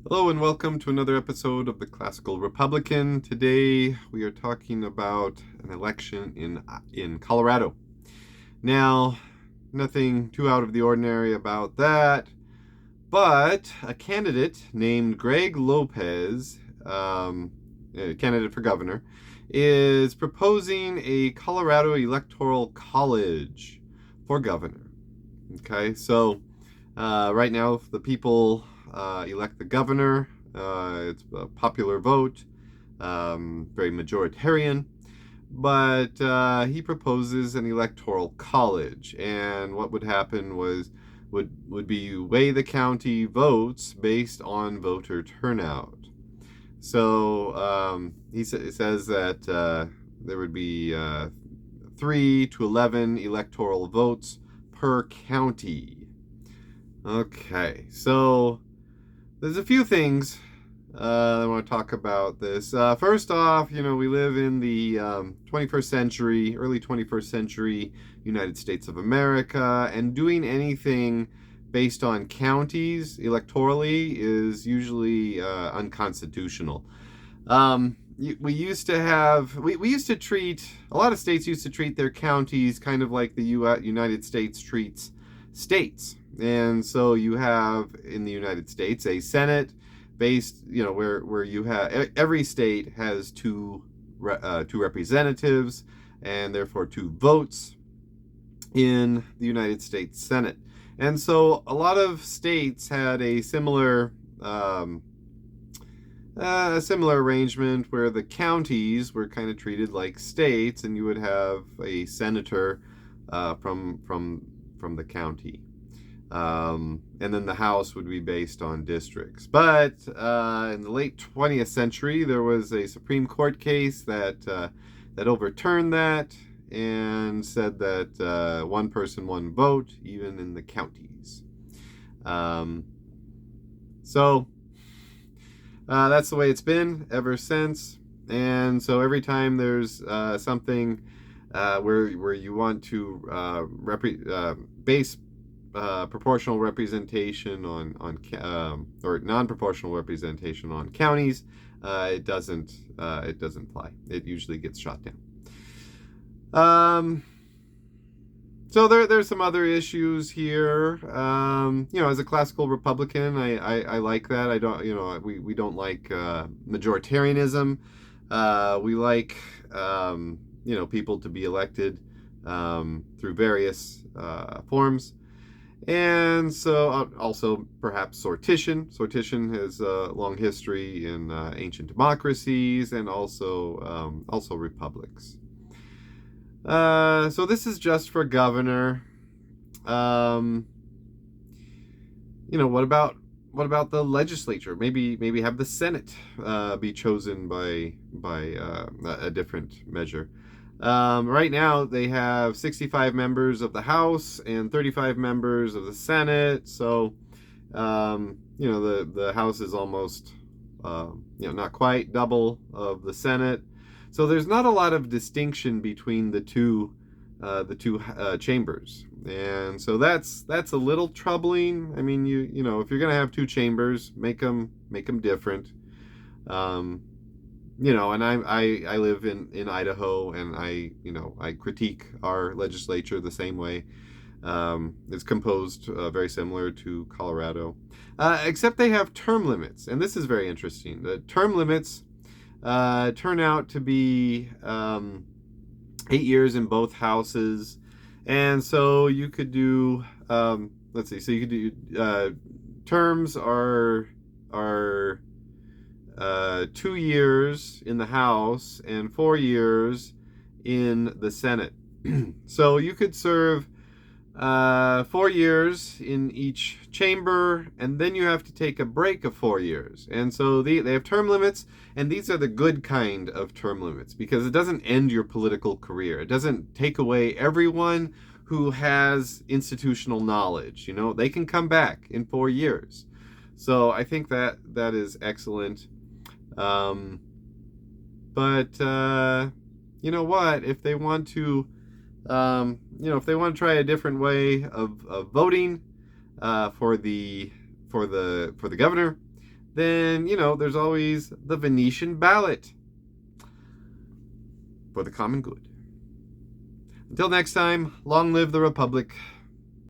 Hello and welcome to another episode of the Classical Republican. Today we are talking about an election in Colorado. Now, nothing too out of the ordinary about that, but a candidate named Greg Lopez, a candidate for governor, is proposing a Colorado Electoral College for governor. Okay, so right now the people elect the governor. It's a popular vote, very majoritarian, but he proposes an electoral college, and what would happen would be you weigh the county votes based on voter turnout. So he says that there would be 3 to 11 electoral votes per county. Okay, so there's a few things I want to talk about this. First off, we live in the 21st century, early 21st century United States of America, and doing anything based on counties electorally is usually unconstitutional. We used to treat, a lot of states used to treat their counties kind of like the United States treats states. And so you have in the United States a Senate based, where you have every state has two representatives and therefore two votes in the United States Senate. And so a lot of states had a similar arrangement where the counties were kind of treated like states, and you would have a senator from the county. And then the House would be based on districts. But in the late 20th century, there was a Supreme Court case that overturned that and said that one person, one vote, even in the counties. So that's the way it's been ever since. And so every time there's something where you want to base proportional representation on or non-proportional representation on counties, it doesn't fly. It usually gets shot down. So there's some other issues here. As a classical Republican, I like that. I don't, we don't like majoritarianism. We like people to be elected through various forms. And so also perhaps sortition. Sortition has a long history in ancient democracies and also republics. So this is just for governor. What about the legislature? Maybe have the Senate be chosen by a different measure. Right now, they have 65 members of the House and 35 members of the Senate. So, the House is almost, not quite double of the Senate. So there's not a lot of distinction between the two chambers, and so that's a little troubling. I mean, if you're gonna have two chambers, make them different. And I live in Idaho, and I critique our legislature the same way. It's composed very similar to Colorado, except they have term limits, and this is very interesting. The term limits turn out to be 8 years in both houses, and so you could do let's see, so you could do terms are 2 years in the House and 4 years in the Senate. So you could serve 4 years in each chamber, and then you have to take a break of 4 years. And so they have term limits, and these are the good kind of term limits, because it doesn't end your political career. It doesn't take away everyone who has institutional knowledge. They can come back in 4 years. So I think that is excellent. But you know what? If they want to, if they want to try a different way of voting for the governor, then, there's always the Venetian ballot for the common good. Until next time, long live the Republic.